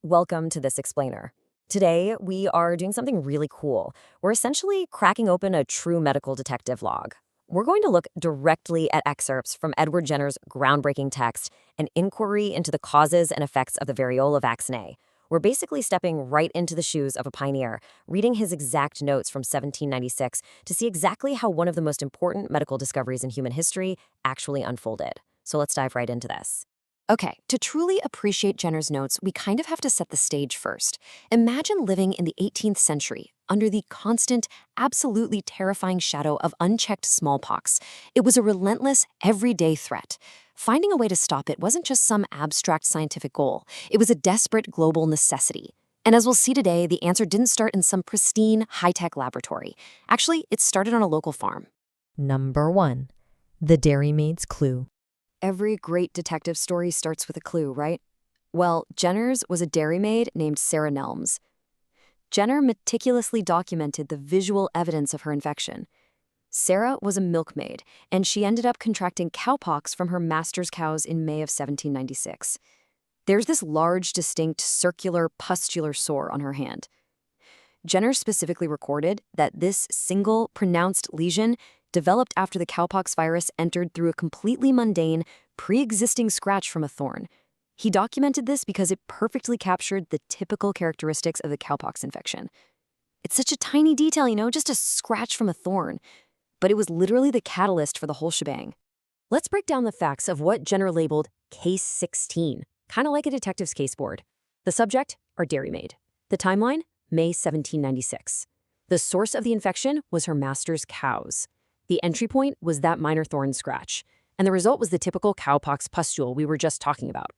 Welcome to this explainer. Today, we are doing something really cool. We're essentially cracking open a true medical detective log. We're going to look directly at excerpts from Edward Jenner's groundbreaking text, An Inquiry into the Causes and Effects of the Variola Vaccinae. We're basically stepping right into the shoes of a pioneer, reading his exact notes from 1796 to see exactly how one of the most important medical discoveries in human history actually unfolded. So let's dive right into this. Okay, to truly appreciate Jenner's notes, we kind of have to set the stage first. Imagine living in the 18th century under the constant, absolutely terrifying shadow of unchecked smallpox. It was a relentless, everyday threat. Finding a way to stop it wasn't just some abstract scientific goal. It was a desperate global necessity. And as we'll see today, the answer didn't start in some pristine, high-tech laboratory. Actually, it started on a local farm. Number 1. The Dairymaid's Clue. Every great detective story starts with a clue, right? Well, Jenner's was a dairymaid named Sarah Nelms. Jenner meticulously documented the visual evidence of her infection. Sarah was a milkmaid, and she ended up contracting cowpox from her master's cows in May of 1796. There's this large, distinct, circular, pustular sore on her hand. Jenner specifically recorded that this single, pronounced lesion developed after the cowpox virus entered through a completely mundane, pre-existing scratch from a thorn. He documented this because it perfectly captured the typical characteristics of the cowpox infection. It's such a tiny detail, just a scratch from a thorn. But it was literally the catalyst for the whole shebang. Let's break down the facts of what Jenner labeled Case 16, kind of like a detective's caseboard. The subject, our dairymaid. The timeline, May 1796. The source of the infection was her master's cows. The entry point was that minor thorn scratch, and the result was the typical cowpox pustule we were just talking about.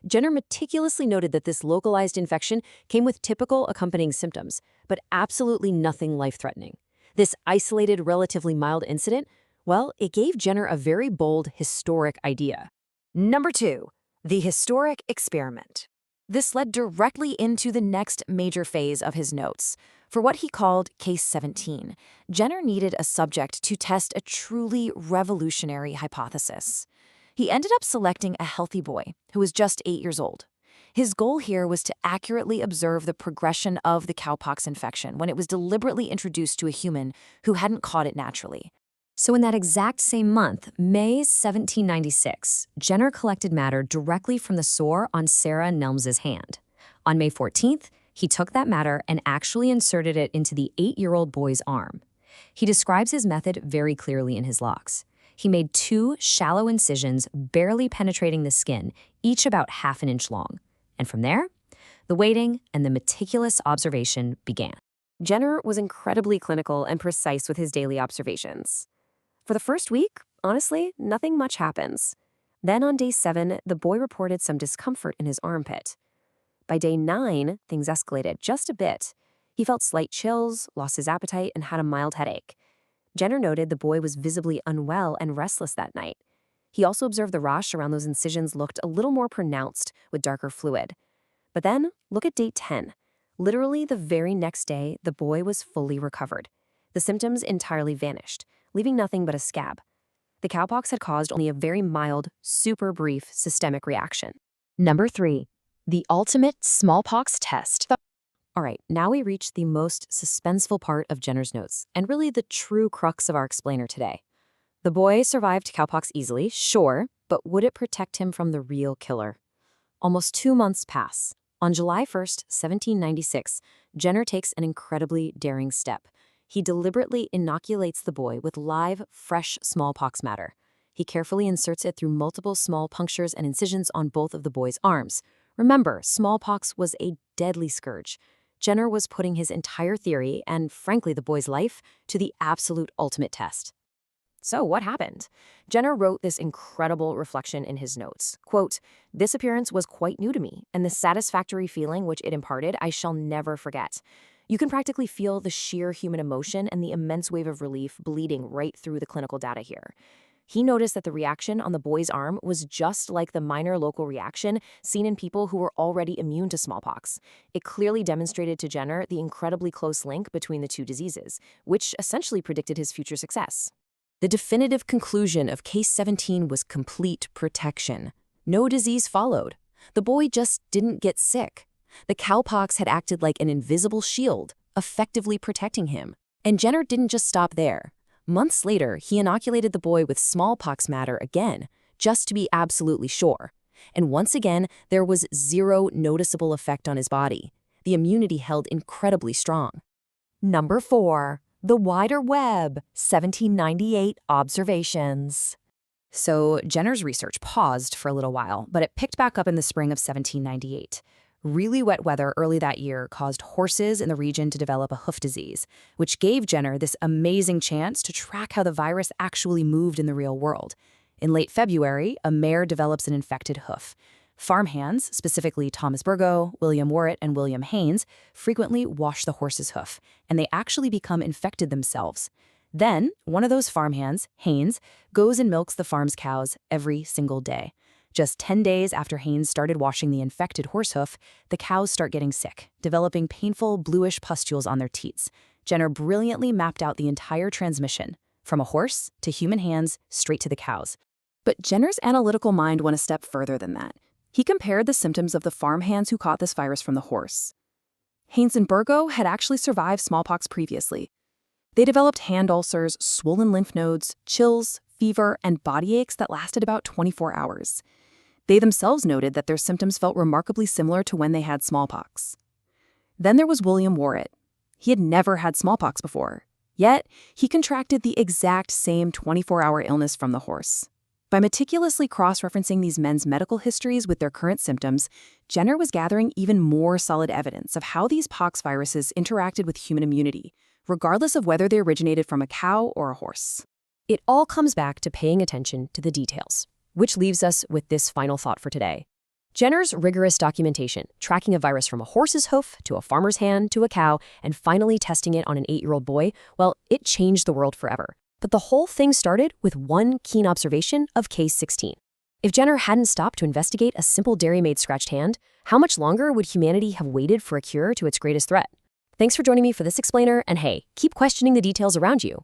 Jenner meticulously noted that this localized infection came with typical accompanying symptoms, but absolutely nothing life-threatening. This isolated, relatively mild incident, well, it gave Jenner a very bold, historic idea. Number 2, the historic experiment. This led directly into the next major phase of his notes. For what he called Case 17, Jenner needed a subject to test a truly revolutionary hypothesis. He ended up selecting a healthy boy who was just 8 years old. His goal here was to accurately observe the progression of the cowpox infection when it was deliberately introduced to a human who hadn't caught it naturally. So in that exact same month, May 1796, Jenner collected matter directly from the sore on Sarah Nelms's hand. On May 14th, he took that matter and actually inserted it into the 8-year-old boy's arm. He describes his method very clearly in his logs. He made 2 shallow incisions barely penetrating the skin, each about half an inch long. And from there, the waiting and the meticulous observation began. Jenner was incredibly clinical and precise with his daily observations. For the first week, honestly, nothing much happens. Then on day 7, the boy reported some discomfort in his armpit. By day 9, things escalated just a bit. He felt slight chills, lost his appetite, and had a mild headache. Jenner noted the boy was visibly unwell and restless that night. He also observed the rash around those incisions looked a little more pronounced with darker fluid. But then, look at day 10. Literally the very next day, the boy was fully recovered. The symptoms entirely vanished, leaving nothing but a scab. The cowpox had caused only a very mild, super brief systemic reaction. Number 3. The ultimate smallpox test. All right, now we reach the most suspenseful part of Jenner's notes, and really the true crux of our explainer today. The boy survived cowpox easily, sure, but would it protect him from the real killer? Almost 2 months pass. On July 1st, 1796, Jenner takes an incredibly daring step. He deliberately inoculates the boy with live, fresh smallpox matter. He carefully inserts it through multiple small punctures and incisions on both of the boy's arms. Remember, smallpox was a deadly scourge. Jenner was putting his entire theory, and frankly the boy's life, to the absolute ultimate test. So what happened? Jenner wrote this incredible reflection in his notes. Quote, "This appearance was quite new to me, and the satisfactory feeling which it imparted I shall never forget. You can practically feel the sheer human emotion and the immense wave of relief bleeding right through the clinical data here." He noticed that the reaction on the boy's arm was just like the minor local reaction seen in people who were already immune to smallpox. It clearly demonstrated to Jenner the incredibly close link between the two diseases, which essentially predicted his future success. The definitive conclusion of Case 17 was complete protection. No disease followed. The boy just didn't get sick. The cowpox had acted like an invisible shield, effectively protecting him. And Jenner didn't just stop there. Months later, he inoculated the boy with smallpox matter again, just to be absolutely sure. And once again, there was zero noticeable effect on his body. The immunity held incredibly strong. Number 4. The Wider Web, 1798 observations. So Jenner's research paused for a little while, but it picked back up in the spring of 1798. Really wet weather early that year caused horses in the region to develop a hoof disease, which gave Jenner this amazing chance to track how the virus actually moved in the real world. In late February, a mare develops an infected hoof. Farmhands, specifically Thomas Burgo, William Warrett, and William Haynes, frequently wash the horse's hoof, and they actually become infected themselves. Then, one of those farmhands, Haynes, goes and milks the farm's cows every single day. Just 10 days after Haynes started washing the infected horse hoof, the cows start getting sick, developing painful bluish pustules on their teats. Jenner brilliantly mapped out the entire transmission, from a horse to human hands straight to the cows. But Jenner's analytical mind went a step further than that. He compared the symptoms of the farmhands who caught this virus from the horse. Haynes and Burgo had actually survived smallpox previously. They developed hand ulcers, swollen lymph nodes, chills, fever, and body aches that lasted about 24 hours. They themselves noted that their symptoms felt remarkably similar to when they had smallpox. Then there was William Warrett. He had never had smallpox before, yet he contracted the exact same 24-hour illness from the horse. By meticulously cross-referencing these men's medical histories with their current symptoms, Jenner was gathering even more solid evidence of how these pox viruses interacted with human immunity, regardless of whether they originated from a cow or a horse. It all comes back to paying attention to the details, which leaves us with this final thought for today. Jenner's rigorous documentation, tracking a virus from a horse's hoof to a farmer's hand to a cow, and finally testing it on an 8-year-old boy, well, it changed the world forever. But the whole thing started with one keen observation of case 16. If Jenner hadn't stopped to investigate a simple dairymaid scratched hand, how much longer would humanity have waited for a cure to its greatest threat? Thanks for joining me for this explainer, and hey, keep questioning the details around you.